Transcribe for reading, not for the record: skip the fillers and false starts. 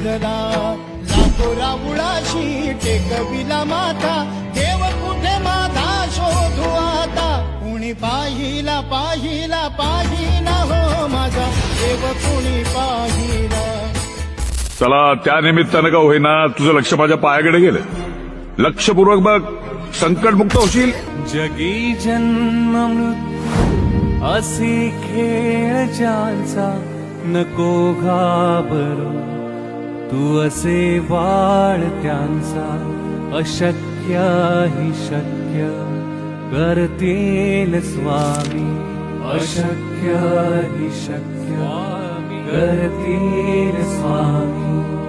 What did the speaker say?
पांजला लाखो राऊळाशी टेकविला माथा देव कुठे माझा शोधू आता कुणी पाहिला पाहिला पाहिला हो माझा देव कुणी पाहिला चला त्या निमित्तानं का होईना तुझं लक्ष माझ्या पायाकडे गेलं लक्षपूर्वक बघ संकटमुक्त होशील जगी जन्म मृत्यू असे खेळ ज्यांचा नको घाबरू तू असे बाळ त्यांचा अशक्य हि शक्य करतील स्वामी अशक्य हि शक्य करतील स्वामी